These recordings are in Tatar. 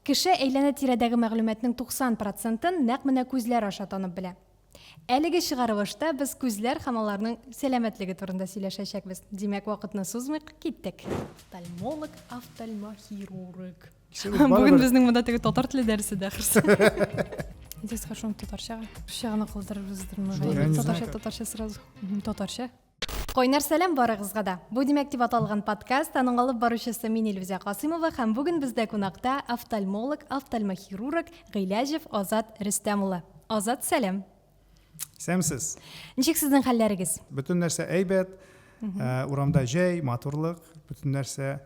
Кеше әйләнә тирәдәге мәгълүматның 90%-ын нәкъ менә күзләр аша танып белә. Әлеге чыгарылышта без күзләр һәм аларның сәламәтлеге турында сөйләшәчәкбез. Димәк, вакытны сузмыйк, киттек. Офтальмолог, офтальмохирург. Бүген безнең монда теге татар теле дәресе дә хөрсә. Идес хорошо татарчага. Русчаны кылдырырбыз. Татарча сразу. Татарча. Койнар сәлам барыгызга да. Бу димәк дип аталган подкаст аның алып баручысы мин Илвиза Касыймова һәм бүген бездә кунакта офтальмолог, офтальмохирург Гыйләҗев Азат Рөстәм улы. Азат, сәлам. Сәмсез. Ничек сезнең хәлләрегез? Бөтен нәрсә әйбәт, урамда җәй, матурлык, бөтен нәрсә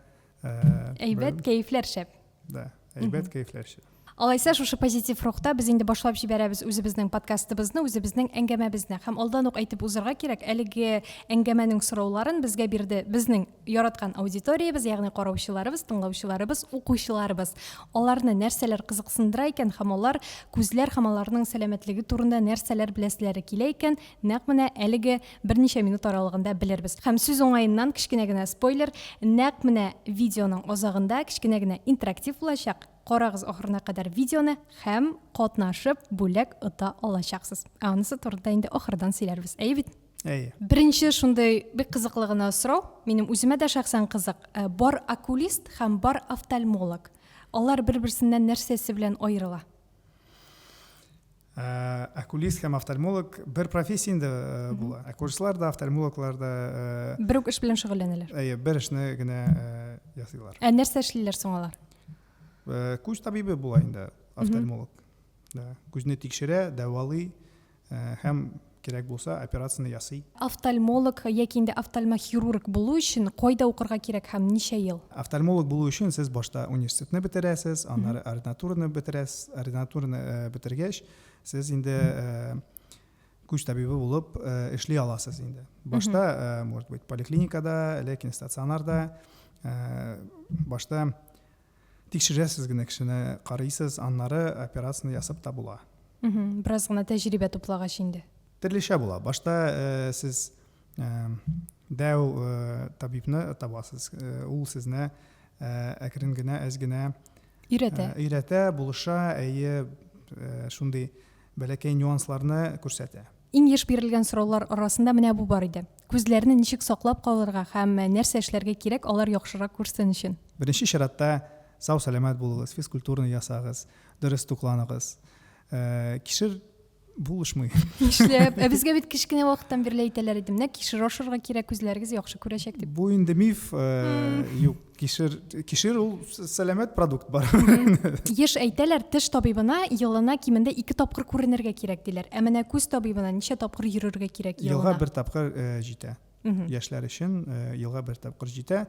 әйбәт, кәефләр шәп. Да, әйбәт, кәефләр шәп. Алайса, шушы позитив рухта без инде башлап җибәрәбез үзебезнең подкастыбызны, үзебезнең әңгәмәбезне. Һәм алдан ук әйтеп узырга кирәк, әлеге әңгәмәнең сорауларын безгә бирде безнең яраткан аудиториябез, ягъни караучыларыбыз, тыңлаучыларыбыз, укучыларыбыз. Аларны нәрсәләр кызыксындыра икән һәм алар күзләр һәм аларның сәламәтлеге турында нәрсәләр беләселәре килә икән, нәкъ менә әлеге берничә минут аралыгында белербез. Һәм сүз уңаеннан кичкенә генә спойлер, нәкъ менә видеоның азагында кичкенә генә интерактив булачак. Карагыз ахырына кадәр видеоны һәм катнашып бүләк ота алачаксыз. Анысы турында инде ахырдан сөйләрбез. Әйе бит? Әйе. Беренче шундый бик кызыклы гына сорау, минем үземә дә шәхсән кызык. Бар окулист һәм бар офтальмолог. Алар бер-берсеннән нәрсәсе белән аерыла? Окулист һәм офтальмолог бер профессия инде була. Окулистлар да, офтальмологлар да бер үк эш белән шөгыльләнәләр. Әйе, бер эшне генә ясыйлар. Нәрсә эшлиләр соң алар? Күз табибы була инде офтальмолог. Да, күзне тикшерә, дәвалый һәм кирәк булса операцияны ясый. Офтальмолог яки инде офтальмохирург булу өчен кайда укырга кирәк һәм ничә ел? Офтальмолог булу өчен сез башта университетны бетерәсез, аннары ординатураны бетерәсез, ординатураны бетергәч, сез инде күз табибы булып эшли аласыз инде. Башта, может быть, поликлиникада, ләкин стационарда башта тикшерәсез генә кешене карыйсыз, аннары операцияны ясап та була. Бераз гына тәҗрибә туплагач инде. Төрлечә була. Башта сез дәү табибны табасыз. Ул сезне әкрен генә, әз генә өйрәтә, булыша, әйе, шундый бәләкәй нюансларны күрсәтә. Иң еш бирелгән сораулар арасында менә бу бар иде. Күзләрне ничек саклап калырга һәм нәрсә эшләргә кирәк, алар яхшырак күрсен өчен? Беренче чиратта сау сәламәт булыгыз, физкультураны ясагыз, дөрес тукланыгыз. Кишер булышмый. Эшләп, безгә бит кичкенә вакыттан бирле әйтәләр иде. Менә кишер ашырга кирәк, күзләрегез яхшы күрәчәк дип. Бу инде миф, юк, кишер ул сәламәт продукт бар. Еш әйтәләр, теш табибына елына кимендә 2 тапкыр күренергә кирәк диләр. Ә менә күз табибына ничә тапкыр йөрергә кирәк елына? Елга 1 тапкыр җитә. Яшьләр өчен елга 1 тапкыр җитә.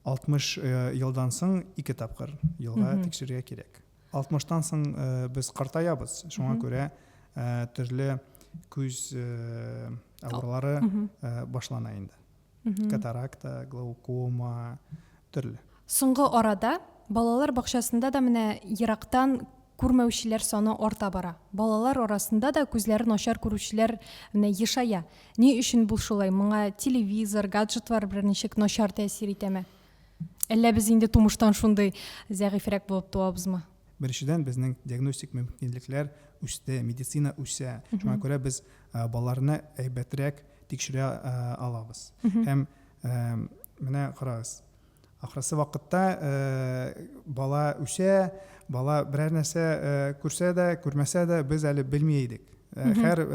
60 елдан соң 2 тапкыр елга тикшерергә кирәк. 60-тан соң без картаябыз. Шуңа күрә төрле күз авырулары башлана инде. Катаракта, глаукома, төрле. Соңгы арада балалар бакчасында да менә ерактан күрмәүчеләр саны арта бара. Балалар арасында да күзләре начар күрүчеләр менә ешая. Ни өчен бу шулай? Моңа телевизор, гаджетлар белән ничек начар тәэсир итәме? Әллә без инде тумыштан шундый зәгыйфрәк булып туабызмы? Беренчедән, безнең диагностик мөмкинлекләр үсте, медицина үсә. Шуңа күрә без балаларны әйбәтрәк тикшерә алабыз. Һәм менә карагыз. Ахрысы вакытта бала үсә, бала берәр нәрсә күрсә дә, күрмәсә дә без әле белми идек. Һәр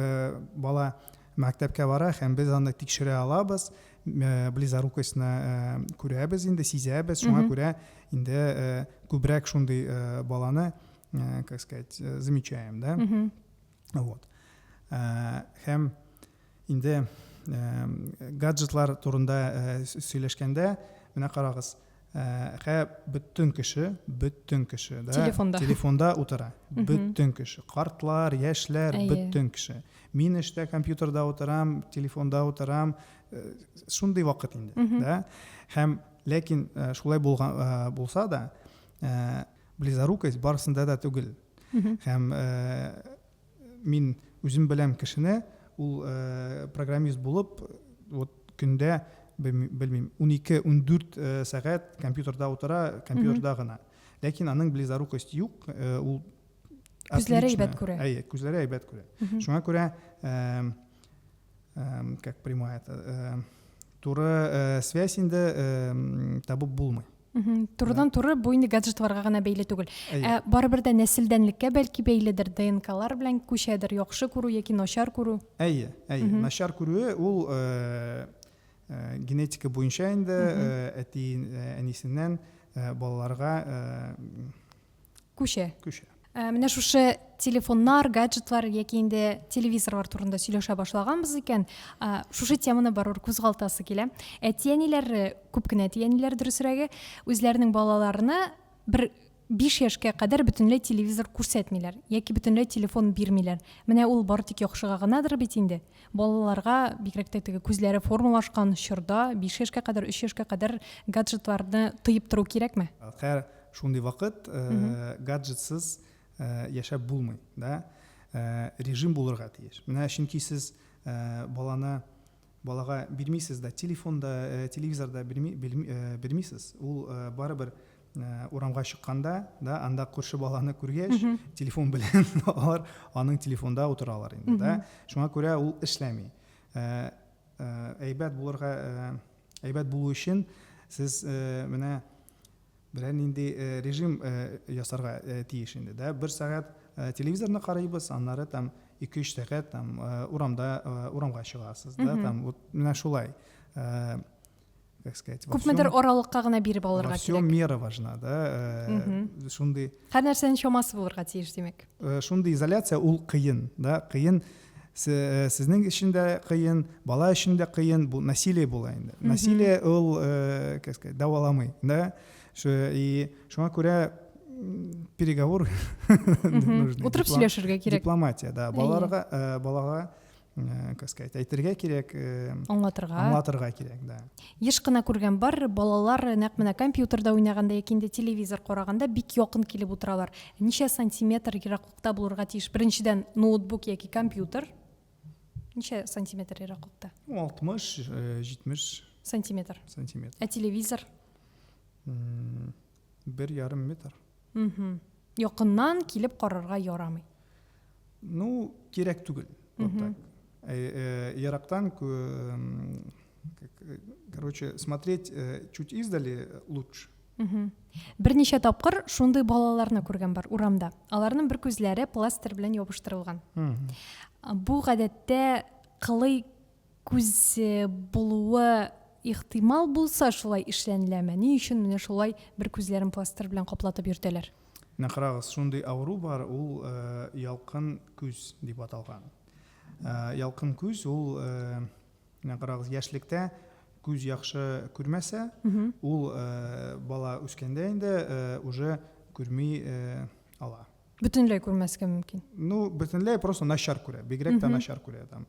бала мәктәпкә бара һәм без аны тикшерә алабыз. Близорукость-ны күрәбез инде, сизәбез. Шуңа күрә инде күбрәк шундый баланы, как сказать, замечаем, да? Вот. Һәм инде гаджетлар турында сөйләшкәндә, менә карагыз, бөтен кеше, да, телефонда утыра. Бөтен кеше, картлар, яшьләр, бөтен кеше. Мин эштә компьютерда утырам, телефонда утырам, шундый вакыт инде, да? Һәм ләкин шулай булса да, близорукость барысында да түгел. Һәм мин үзем беләм кешене, ул программист булып, вот көндә белмим, 12-14 сәгать компьютерда утыра, компьютерда гына. ләкин аның близорукость юк, ул Күзләре отлично. әйбәт күрә. Күзләре әйбәт күрә. Шуңа күрә, как прямая это, туры связь инде табып булмый. Турыдан-туры бу инде гаджетларга гына бәйле түгел. Барыбер дә нәселдәнлеккә бәлки бәйледер, ДНКлар белән күчәдер, яхшы күрү яки начар күрү. Начар күрүе ул генетика буенча инде әти әнисеннән балаларга күчә. Менә шушы телефоннар, гаджетлар яки инде телевизорлар турында сөйләшә башлаганбыз икән, шушы теманы барыр кузгалтасы килә. Әти-әниләр, күп кенә әти-әниләр дөресрәге, үзләренең балаларына бер 5 яшькә кадәр бөтенләй телевизор күрсәтмиләр яки бөтенләй телефон бирмиләр. Менә ул бары тик яхшыга гынадыр бит инде. Балаларга бигрәк тә теге күзләре формалашкан чорда 5 яшькә кадәр, 3 яшькә кадәр гаджетларны тыеп туру кирәкме? Хәер, шундый вакыт гаджетсыз яшәп булмый, да? Режим булырга тиеш. Менә чөнки сез балага бирмисез да, телефонда, телевизорда бирмисез. Ул барыбер урамга чыкканда, да, анда күрше баланы күргәч, телефон белән алар аның телефонда утыралар инде, да? Шуңа күрә ул эшләми. Әйбәт булу өчен сез менә берәр нинди режим ясарга тиеш инде, да? 1 сәгать телевизорны карыйбыз, аннары там 2-3 сәгать там урамга чыгасыз, да? Там менә шулай. Как сказать, күпмедер аралыкка гына биреп алырга кирәк. Всё мера важна, да? Шундый һәр нәрсәнең чамасы булырга тиеш, димәк. Шундый изоляция ул кыен, да? Кыен, сезнең өчен дә кыен, бала өчен дә кыен, бу насилие була инде. Насилие ул, как сказать, даваламый, да? Шуңа күрә переговор нужны. Утырып сөйләшергә кирәк. Дипломатия, да. Балага, как сказать, әйтергә кирәк, аңлатырга кирәк, да. Еш кына күргән бар, балалар нәкъ менә компьютерда уйнаганда яки инде телевизор караганда бик якын килеп утыралар. Ничә сантиметр ераклыкта булырга тиеш? Беренчедән ноутбук яки компьютер ничә сантиметр ераклыкта? 60-70 сантиметр. Ә телевизор? 1,5 метр. Якыннан килеп карарга ярамый. Ну, кирәк түгел. Вот так. Ярактан, короче, смотреть чуть издали лучше. Берничә тапкыр шундый балаларны күргән бар урамда. Аларның бер күзләре пластир белән ябыштырылган. Бу гадәттә кылый күз булуы ихтимал булса шулай эшләнеләме? Ни өчен менә шулай бер күзләрен пластир белән каплатып йөртәләр? Менә карагыз, шундый авыру бар, ул ялкын күз дип аталган. Ялкын күз ул, менә карагыз, яшьлектә күз яхшы күрмәсә, ул бала үскәндә инде уже күрми ала. Бөтенләй күрмәскә мөмкин. Ну, бөтенләй просто начар күрә, бигрәк тә начар күрә, там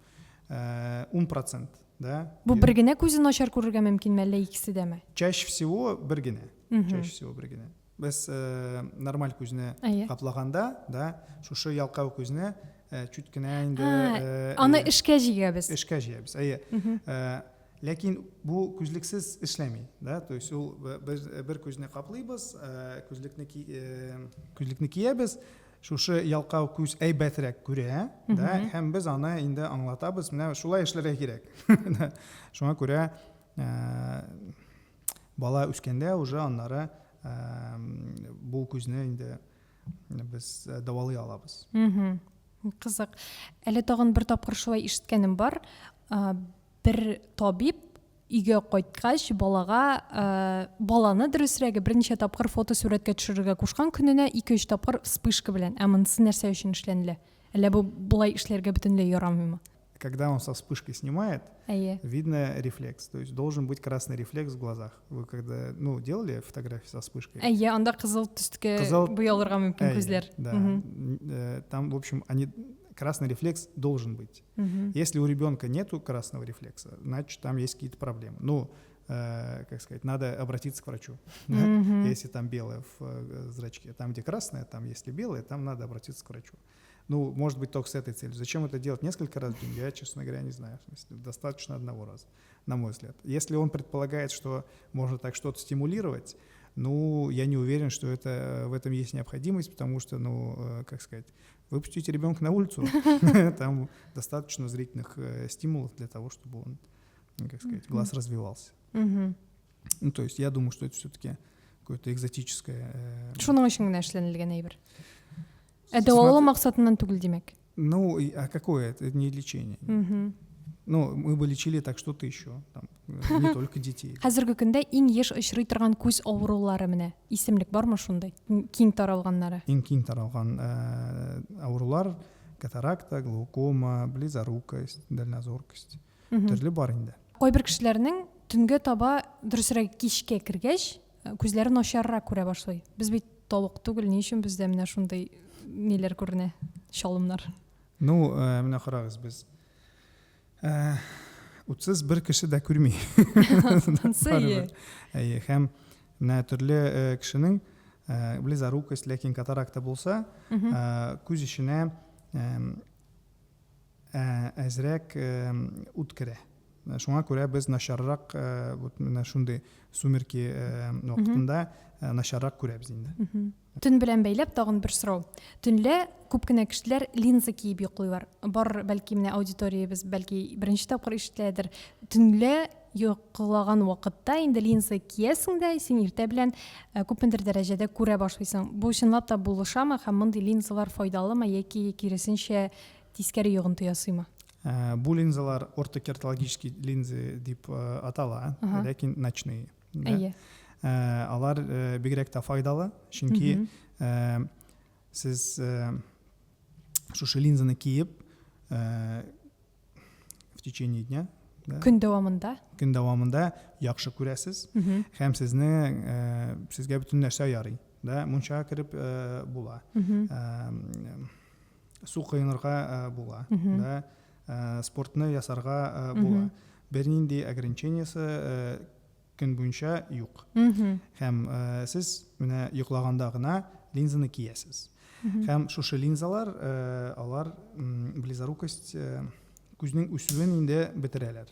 10%, да? Бу бер генә күзе начар күрергә мөмкинме, әллә икесе дәме? Чаще всего бер генә. Без нормаль күзне каплаганда, да, шушы ялкау күзне чуть кенә инде аны эшкә җигәбез. Ләкин бу күзлексез эшләми, да? То есть ул бер күзне каплыйбыз, күзлекне киябез, шушы ялкау күз әйбәтрәк күрә, да? Һәм без аны инде аңлатабыз, менә шулай эшләргә кирәк. Шуңа күрә бала үскәндә уже аннары бу күзне инде без давалый алабыз. Кызык. Әле тагын бер тапкыр шулай ишеткәнем бар. Бер табиб өйгә кайткач баланы дөресрәге берничә тапкыр фотосурәткә төшерергә кушкан, көненә 2-3 тапкыр вспышка белән. Ә монысы нәрсә өчен эшләнелә? Әллә бу булай эшләргә бөтенләй ярамыймы? Когда он со вспышкой снимает, видно рефлекс. То есть должен быть красный рефлекс в глазах. Вы когда делали фотографии со вспышкой? Анда кызыл төскә буялырга мөмкин күзләр. Да. Там, в общем, красный рефлекс должен быть. Если у ребенка нету красного рефлекса, значит, там есть какие-то проблемы. Ну, как сказать, надо обратиться к врачу. Если там белое в зрачке, там, где красное, там, если белое, там надо обратиться к врачу. Ну, может быть, только с этой целью. Зачем это делать несколько раз в день, я, честно говоря, не знаю. В смысле, достаточно одного раза, на мой взгляд. Если он предполагает, что можно так что-то стимулировать, Ну, я не уверен, что в этом есть необходимость, потому что, как сказать, выпустите ребенка на улицу, там достаточно зрительных стимулов для того, чтобы он, как сказать, глаз развивался. Ну, то есть я думаю, что это все-таки какое-то экзотическое... Шуның өчен генә эшләнелгән әйбер. Дәвалау максатыннан түгел димәк. Ну, а какое это? Это не лечение. Ну, мы бы лечили так что-то еще, там, не только детей. Хәзерге көндә иң еш очрый торган күз авырулары менә. Исемлек бармы шундай? Киң таралганнары. Иң киң таралган авырулар катаракта, глаукома, близорукость, дальнозоркость. Төрле бар инде. Кайбер кешеләрнең төнгә таба дөресрәк кичкә кергәч күзләре начаррак күрә башлый. Без бит тавык түгел, ни өчен бездә менә шундай ниләр күренә? Шалымнар. Ну, менә карагыз, без утсыз бер кеше дә күрми. Һәм менә төрле кешенең близорукость, ләкин катаракта булса, күз эченә әзрәк ут керә. Шуңа күрә без начаррак, вот менә шундый сумерки вакытында начаррак күрәбез инде. Төн белән бәйләп тагын бер сорау. Төнлә күп кенә кешеләр линза киеп йоклыйлар. Бар, бәлки менә аудиториябез бәлки беренче тапкыр ишетәдер. Төнлә йоклаган вакытта инде линза киясең дә, син иртә белән күпмедер дәрәҗәдә күрә башлыйсың. Бу чынлап та булышамы һәм мондый линзалар файдалымы яки киресенчә тискәре йогынты ясыймы? Бу линзалар ортокертологический линзы дип атала, ләкин ночные. Алар бигрәк тә файдалы, чөнки сез шушы линзаны киеп в течение дня, көн дәвамында яхшы күрәсез, һәм сезгә бөтен нәрсә ярый. Мунчага кереп була, су кыйнырга була, спортны ясарга була. Бернинди ограничениясы көн буенча юк. Һәм сез менә йоклаганда гына линзаны киясез. Һәм шушы линзалар, алар близорукость күзнең үсүен инде бетерәләр.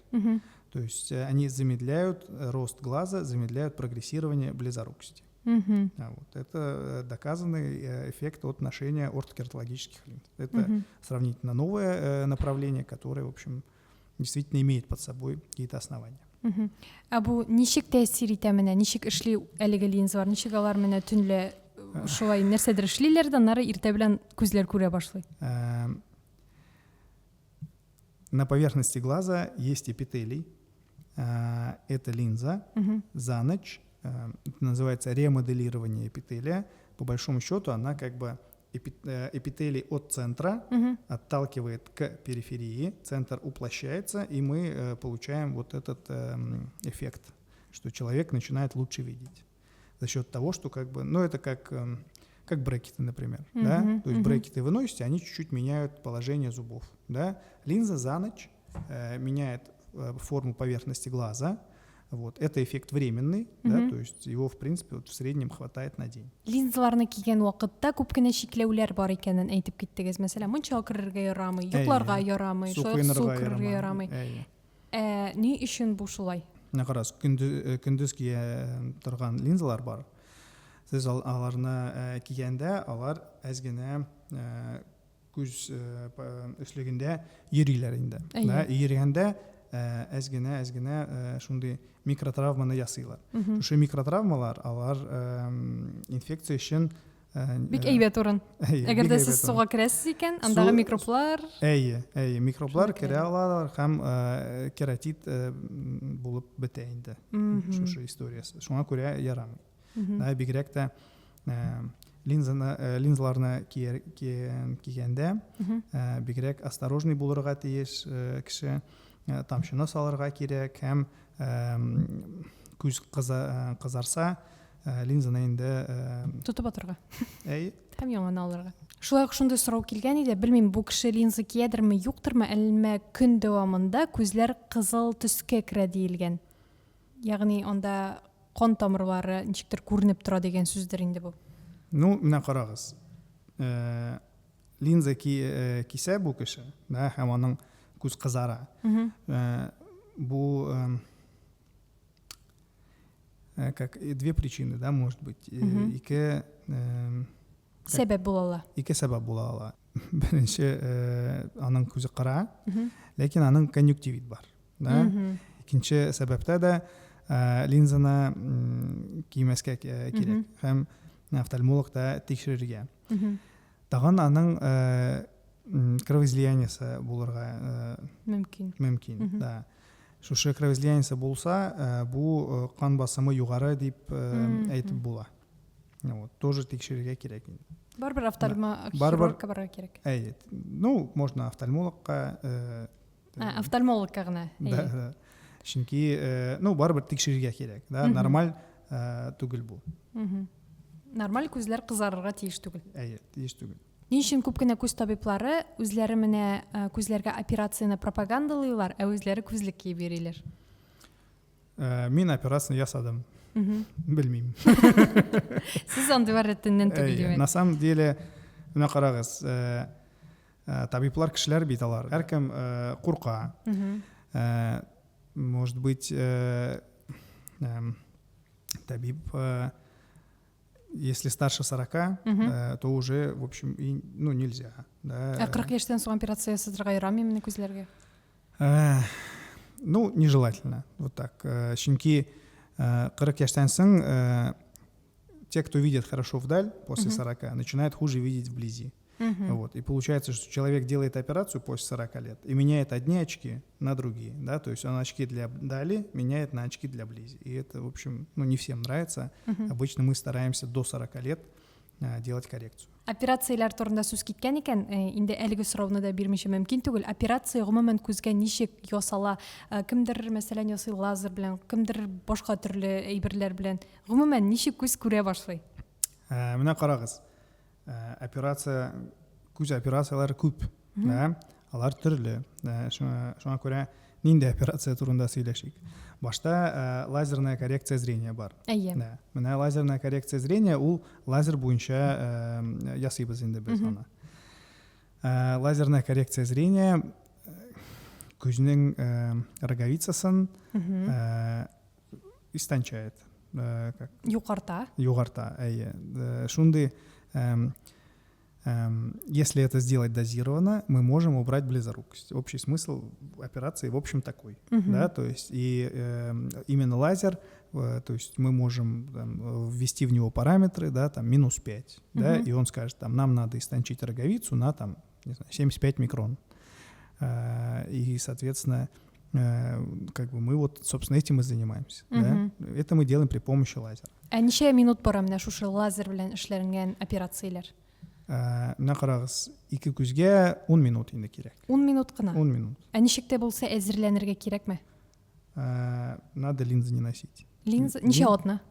То есть они замедляют рост глаза, замедляют прогрессирование близорукости. Вот. Это доказанный эффект от ношения ортокертологических линз. Это сравнительно новое направление, которое, в общем, действительно имеет под собой какие-то основания. А бу ничек тәэсир итә менә, ничек эшли әлеге линзалар, ничек алар менә төнлә шулай нәрсәдер эшлиләр дә, аннары иртә белән күзләр күрә башлый? На поверхности глаза есть эпителий. Это линза. За ночь, это называется ремоделирование эпителия. По большому счету она как бы эпителий от центра отталкивает к периферии, центр уплощается, и мы получаем вот этот эффект, что человек начинает лучше видеть. За счет того, что как бы, это как брекеты, например. Да? То есть брекеты вы носите, они чуть-чуть меняют положение зубов. Да? Линза за ночь меняет форму поверхности глаза. Вот. Это эффект временный, да, то есть его, в принципе, в среднем хватает на день. Линзаларны кигән вакытта күп кенә шикләүләр бар икәнен әйтеп киттегез. Мәсәлән, мунча керергә ярамый, йокларга ярамый, шулай су керергә ярамый. Ни өчен бу шулай? Карас, көндез кия торган линзалар бар. Сез аларны кигәндә, алар әз генә күз өслегендә йөриләр инде. Йөргәндә әз генә шундый микротравманы ясыйлар. Шушы микротравмалар, алар инфекция өчен бик әйбәт урын. Әгәр дә сез суга керәсез икән, андагы микроблар... Микроблар керә алалар, һәм кератит булып бетә инде. Шушы историясы. Шуңа күрә ярамый. Бигрәк тә линзаларны кигәндә бигрәк осторожный булырга тиеш кеше, тамчыны салырга кирәк, һәм күз кызарса, линзаны инде тотып атырга. Һәм яңаны алырга. Шулай ук шундый сорау килгән иде. Белмим, бу кеше линза киядерме, юктырмы, әллә көн дәвамында күзләр кызыл төскә керә диелгән. Ягъни анда кан тамырлары ничектер күренеп тора дигән сүздер инде бу. Менә карагыз. Линза кисә бу кеше, һәм аның күз кызара. Бу как две причины, да, может быть. Ике Сәбәп була ала. ике сәбәп була ала. Беренче, аның күзе кара, ләкин аның конъюнктивит бар, да. Икенче сәбәптә дә линзаны кимәскә кирәк һәм офтальмологта тикшерергә. Тагын аның кровоизлияниясе булырга мөмкин, да. Шушы кровоизлияниясе булса, бу кан басымы югары дип әйтеп була. Вот, тоже тикшерергә кирәк. Барбер офтальмологка барырга кирәк. Ну, можно офтальмологка. Офтальмологка гына. Да. Чөнки, ну, барбер тикшерергә кирәк, да, нормаль түгел бу. Нормаль күзләр кызарырга тиеш түгел. Тиеш түгел. Ни өчен күп кенә күз табиблары үзләре менә күзләргә операцияны пропагандалыйлар, ә үзләре күзлек киеп йөриләр? Мин операцияны ясадым. Белмим. Сез андый варыттан түгел димәк. На самом деле, менә карагыз, табиблар кешеләр бит алар. Һәркем курка. Может быть, табиб, если старше 40, то уже, в общем, ну, нельзя. Да. 40 яшьтән соң операция ясарга ярамыймы күзләргә? Ну, нежелательно. Вот так. Чөнки 40 яшьтән соң те, кто видит хорошо вдаль после 40, начинают хуже видеть вблизи. Вот. И получается, что человек делает операцию после 40 лет и меняет одни очки на другие. Да? То есть он очки для дали меняет на очки для близи. И это, в общем, ну, не всем нравится. Обычно мы стараемся до 40 лет делать коррекцию. Операциялар турында сүз киткән икән, инде әлеге сорауны да бирмичә мөмкин түгел. Операция гомумән күзгә ничек ясала? Кемдер мәсәлән ясый лазер белән, кемдер башка төрле әйберләр белән. Гомумән ничек күз күрә башлый? Менә карагыз. Операция, күз операциялары күп, да? Алар төрле. Шуңа күрә нинди операция турында сөйләшик. Башта лазерная коррекция зрения бар. Да. Менә лазерная коррекция зрения, ул лазер буенча ясыйбыз инде без аны. Лазерная коррекция зрения күзнең роговицасын истончает. Югарта. Шунды, если это сделать дозированно, мы можем убрать близорукость. Общий смысл операции, в общем, такой. Да? То есть и именно лазер, то есть мы можем ввести в него параметры, да, там, -5, да, и он скажет, там, нам надо истончить роговицу на там, не знаю, 75 микрон. И, соответственно, как бы мы вот, собственно, этим и занимаемся. Да? Это мы делаем при помощи лазера. А ничә минут бара менә шушы лазер белән эшләнгән операциялар? Менә карагыз, ике күзгә 10 минут инде кирәк. 10 минут кына. 10 минут. А ничек тә булса әзерләнергә кирәкме? Надо линзы не носить. Линза ничә атна?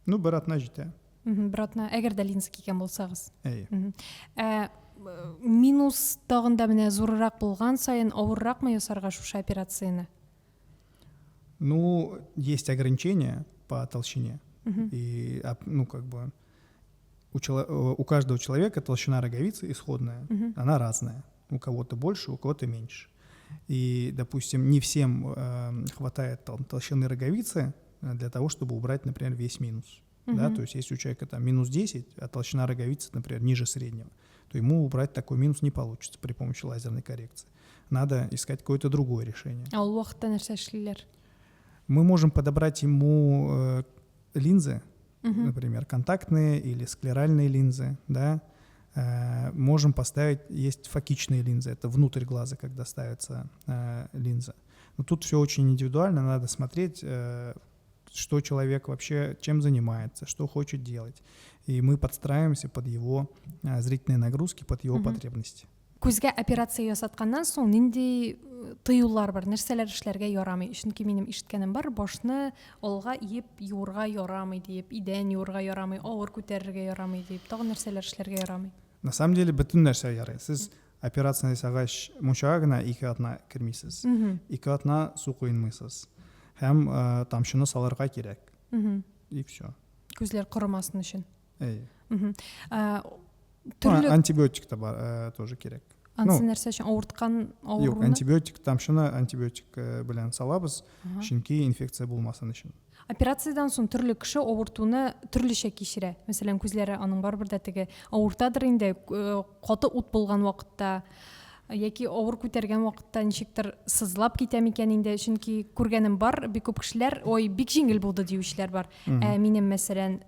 Ну, бер атна җитә. Бер атна, әгәр дә линза кигән булсагыз. Минус тагында менә зуррак булган сайын авырракмы ясарга шушы операцияны? Ну, есть ограничения по толщине. И, ну, как бы у каждого человека толщина роговицы исходная, она разная. У кого-то больше, у кого-то меньше. И, допустим, не всем хватает толщины роговицы для того, чтобы убрать, например, весь минус. Да? То есть если у человека там -10, а толщина роговицы, например, ниже среднего, то ему убрать такой минус не получится при помощи лазерной коррекции. Надо искать какое-то другое решение. А ул вакытта нәрсә эшлиләр? Мы можем подобрать ему линзы, например, контактные или склеральные линзы, да. Можем поставить, есть фокичные линзы, это внутрь глаза, когда ставится линза. Но тут все очень индивидуально, надо смотреть, что человек вообще, чем занимается, что хочет делать. И мы подстраиваемся под его зрительные нагрузки, под его потребности. Күзгә операция ясатканнан соң нинди тыюлар бар, нәрсәләр эшләргә ярамый? Чөнки минем ишеткәнем бар, башны алга иеп юырга ярамый дип, идән юырга ярамый, авыр күтәрергә ярамый дип, тагын нәрсәләр эшләргә ярамый? На самом деле бөтен нәрсә ярый. Сез операция ясагач мунчага гына 2 атна кермисез. 2 атна су куймыйсыз. Һәм тамчыны салырга кирәк. И все. Күзләр корымасын өчен. Антибиотик та бар, тоже кирәк. Ансы нәрсә өчен авырткан авыруны? Юк, антибиотик тамчыны антибиотик белән салабыз, чөнки инфекция булмасын өчен. Операциядан соң түрлі кіші ауыртуны түрліше кешірә. Мәселен, күзлері аның барбыр да теге ауыртадыр инде, қоты ут болған вақытта, яки ауыр көтерген вақытта ничектер сызлап китәм икән инде, чөнки күргәнем бар, бик күп кешеләр, ой, бик җиңел булды диючеләр бар. Минем мәсәлән,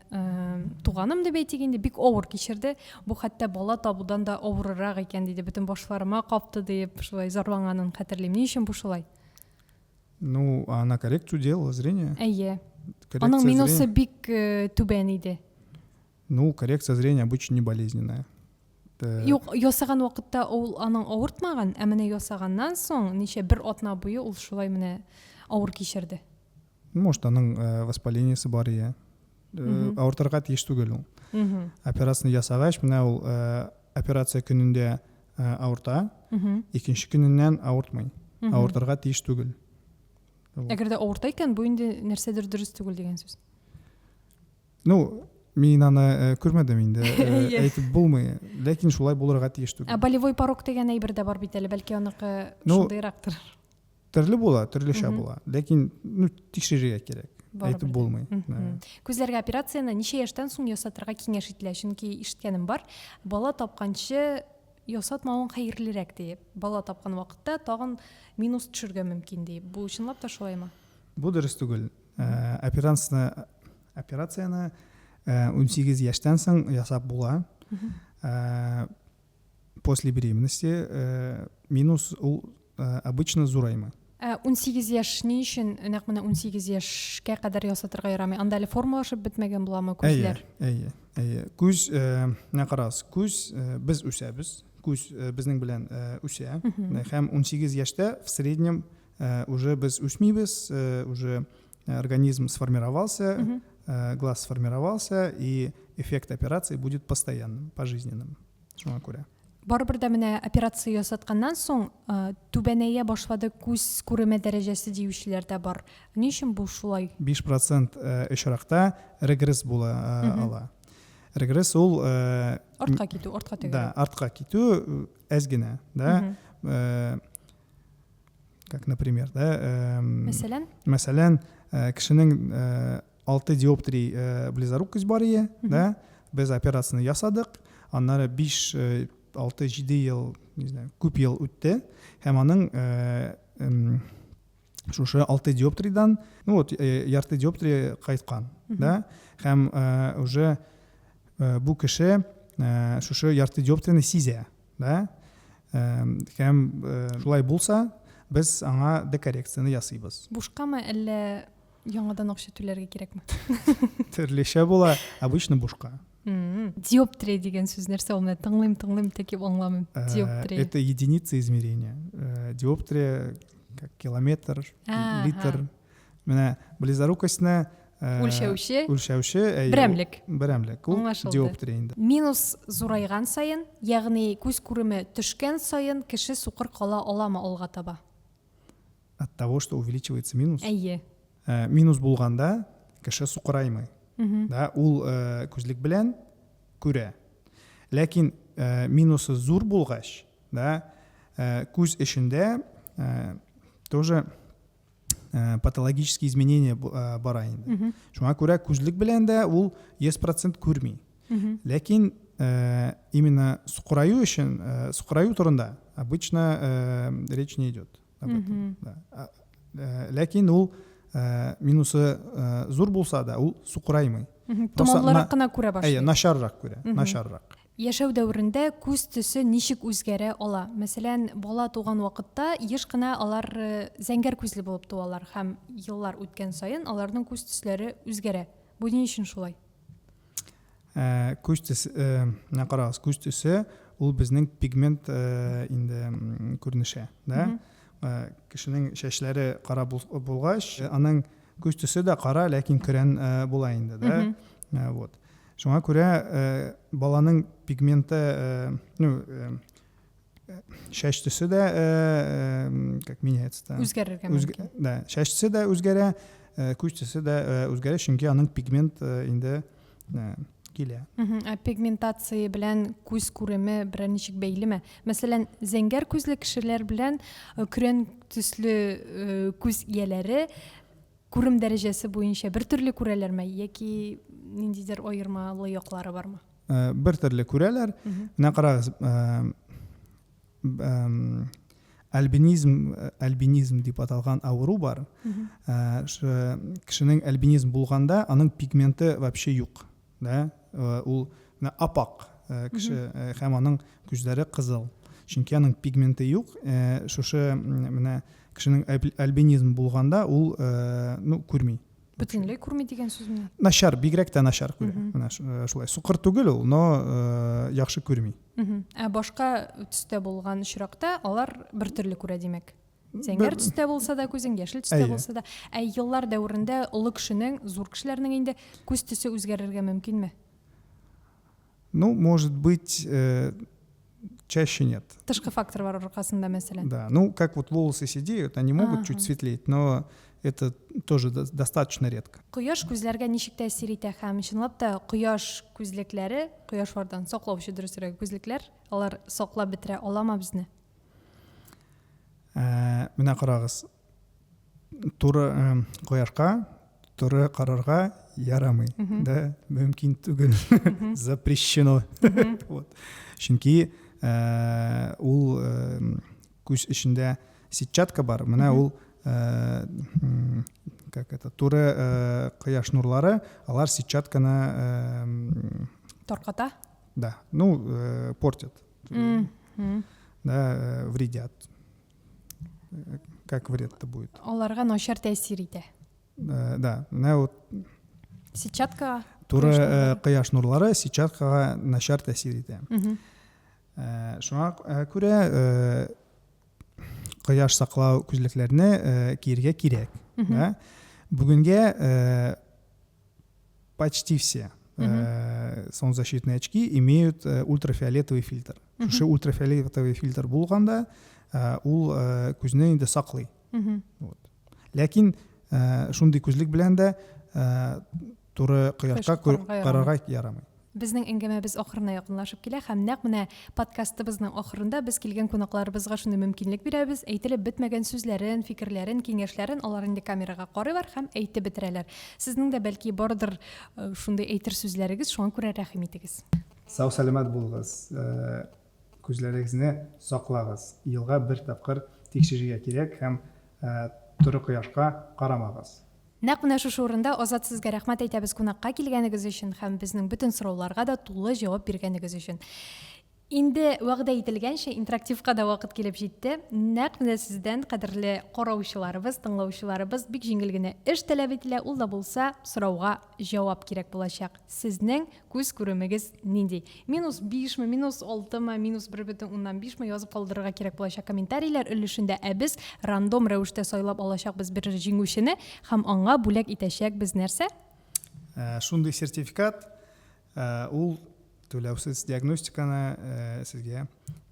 туганым дип әйтик инде, бик авыр кичерде. Бу хәтта бала табудан да авыррак икән диде, бөтен башларыма капты дип, шулай зарланганын хәтерлим. Ни өчен бу шулай? Ну, она коррекцию делала зрения. Әйе. Коррекция Аның минусы зрения- бик түбән иде. Ну, коррекция зрения обычно не болезненная. Юк, ясаган вакытта ул аның авыртмаган, ә менә ясаганнан соң ничә бер атна буе ул шулай менә авыр кичерде. Может, аның воспалениесі бар иә. Ауыртырға тиеш түгел ул. Операцияны ясагач, менә ул операция көнендә ауырта, икенче көненнән ауыртмый. Ауыртырга тиеш түгел. Әгәр дә авырта икән, бу инде нәрсәдер дөрес түгел дигән сүз. Ну, мин аны күрмәдем инде, әйтеп булмый, ләкин шулай булырга тиеш түгел. Ә болевой порог дигән әйбер дә бар бит әле, бәлки аныкы Ну, шундыйрактыр. Төрле була, төрлечә була, ләкин тикшерергә кирәк. Әйтеп булмый. Күзләргә операцияны ничә яшьтән соң ясатырга киңәш ителә? Чөнки ишеткәнем бар, бала тапканчы ясатмавың хәерлерәк дип. Бала тапкан вакытта тагын минус төшергә мөмкин дип. Бу чынлап та шулаймы? Бу дөрес түгел. Операцияны 18 яшьтән соң ясап була. После беременности минус ул обычно зураймы. 18 яшь ни өчен, нәкъ менә 18 яшькә кадәр ясатырга ярамый. Анда әле формалашып бетмәгән буламы күзләр? Әйе. Күз, менә карагыз, күз без үсәбез. Күз безнең белән үсә. Һәм 18 яшьтә в среднем уже без үсмибез, уже организм сформировался, глаз сформировался, и эффект операции будет постоянным, пожизненным. Шуңа күрә. Барыбер дә менә операция ясатканнан соң түбәнәя башлады күз күреме дәрәҗәсе диючеләр дә бар. Ни өчен бу шулай? 5% очракта регресс була ала. Регресс ул Артка китү, артка тегелә. Да, артка китү әз генә, да. Как, например, да, мәсәлән, кешенең 6 диоптрий близорук бар ие, да, без операцияны ясадык, аннары 5, 6, 7 ел, не знаю, күп ел үтте, һәм аның шушы 6 диоптрийдан, ну вот, ярты диоптрия кайткан, да, һәм уже бу кеше шушы ярты диоптрияны сизә, да, һәм шулай булса, без аңа декоррекцияны ясыйбыз. Бушкамы әллә яңадан акча түләргә кирәкме? Төрлечә була, обычно бушка. Диоптрия дигән сүз нәрсә ул? Тыңлыйм, тәкеп аңламыйм. Диоптрия. Это единица измерения. Диоптрия как километр, литр. Менә близорукостьне үлчәүче берәмлек. Ул диоптрия инде. Минус зурайган сайын, ягъни күз күреме төшкән сайын кеше сукыр кала аламы алга таба? От того, что увеличивается минус. Әйе. Минус булганда кеше сукыраймый. Да, ул күзлек белән күрә. Ләкин минусы зур булгач, да, күз эшендә тоже патологические изменения бара инде. Шуңа күрә күзлек белән дә ул 100% күрми. Ләкин именно сукыраю өчен, сукыраю турында обычно речь не идет об этом. Ләкин ул минусы зур булса да, ул сукыраймый. Томалларак кына күрә башлый. Начаррак күрә, начаррак. Яшәү дәврендә күз төсе ничек үзгәрә ала? Мәсәлән, бала туган вакытта еш кына алар зәңгәр күзле булып туалар һәм еллар үткән саен аларның күз төсләре үзгәрә. Бу ни өчен шулай? Күз төсе, менә карагыз, күз төсе ул безнең пигмент инде күренеше, да? Кешенең чәчләре кара булгач, аның күз төсе дә кара, ләкин көрән була инде, да? Вот. Шуңа күрә баланың пигменты, чәч төсе дә как меняется, үзгәрергә мөмкин. Да, чәч төсе дә үзгәрә, күз төсе дә үзгәрә, чөнки аның пигмент инде килә. Пигментация белән күз күреме берәр ничек бәйлеме? Мәсәлән, зәңгәр күзле кешеләр белән көрән төсле күз ияләре күрем дәрәҗәсе буенча бер төрле күрәләрме яки ниндидер аермалы яклары бармы? Бер төрле күрәләр. Менә карагыз, альбинизм дип аталган авыру бар. Кешенең альбинизм булганда аның пигменты вообще юк, да? Ул апак кеше һәм аның күзләре кызыл. Чөнки аның пигменты юк. Шушы менә кешенең альбинизм булганда ул күрми. Бөтенләй күрми дигән сүз менә. Начар, бигрәк тә начар күрә. Менә шулай. Сукыр түгел ул, но яхшы күрми. Башка төстә булган очракта алар бер төрле күрә димәк. Зәңгәр төстә булса да, күзең яшел төстә булса да, еллар дәврендә олы кешенең, зур кешеләрнең инде күз төсе үзгәрергә мөмкинме? Ну, может быть, чаще нет. Тышкы фактор бар аркасында мәсәлән. Да, ну, как вот волосы сидеют, они могут чуть светлеть, но это тоже достаточно редко. Кояш күзләргә ничек тәэсир итә һәм чынлап та кояш күзлекләре, кояшлардан саклаучы дөресрәк күзлекләр, алар саклап бетерә аламы безне? Менә карагыз. Туры кояшка, туры карарга ярамый, да, мөмкин түгел. Запрещено. Вот. Чөнки ул күз эчендә сетчатка бар. Менә ул как это, туры кояш нурлары, алар сетчатканы Тарката? Да, ну, портят. Да, вредят. Как вред-то будет? Аларга начар тәэсир итә. Да, менә вот Сетчатка туры кояш нурлары сетчаткага начар тәэсир итә. Шуңа күрә кояш саклау күзлекләрне киергә кирәк. Бүгенгә почти все солнцезащитные очки имеют ультрафиолетовый фильтр. Шушы ультрафиолетовый фильтр булганда ул күзне инде саклый. Ләкин шундый күзлек белән дә туры кояшка карарга ярамый. Безнең әңгәмәбез ахырына якынлашып килә һәм нәкъ менә подкастыбызның ахырында без килгән кунакларыбызга шундый мөмкинлек бирәбез, әйтелеп бетмәгән сүзләрен, фикерләрен, киңәшләрен алар инде камерага карыйлар һәм әйтеп бетерәләр. Сезнең дә бәлки бардыр шундый әйтер сүзләрегез, шуңа күрә рәхим итегез. Сау сәламәт булыгыз. Күзләрегезне саклагыз. Елга бер тапкыр тикшерергә кирәк һәм туры кояшка карамагыз. Нәкъ менә шушы урында Азат сезгә рәхмәт әйтәбез кунакка килгәнегез өчен һәм безнең бөтен сорауларга да тулы җавап биргәнегез өчен. Инде вәгъдә ителгәнчә интерактивка да вакыт килеп җитте. Нәкъ менә сездән кадерле караучыларыбыз, тыңлаучыларыбыз бик җиңел генә эш таләп ителә, ул да булса сорауга җавап кирәк булачак. Сезнең күз күремегез нинди? -5 ме, -6 ме, -1.5 ме язып калдырырга кирәк булачак комментарийлар өлешендә, без рандом рәвештә сайлап алачакбыз бер җиңүчене һәм аңа бүләк итәчәкбез нәрсә? Шундый сертификат ул түләүсез диагностиканы сезгә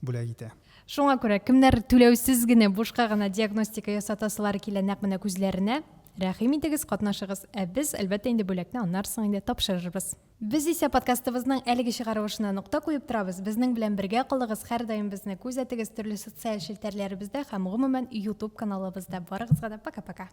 бүләк итә. Шуңа күрә кемнәр түләүсез генә бушка гына диагностика ясатасылар килә нәкъ менә күзләренә, рәхим итегез, катнашыгыз. Без әлбәттә инде бүләкне аннан соң инде тапшырырбыз. Без исә подкастыбызның әлеге чыгарылышына нокта куеп торабыз. Безнең белән бергә калыгыз, һәрдаим безне күзәтегез төрле социаль челтәрләребездә һәм гомумән YouTube каналыбызда. Барыгызга да пока-пока.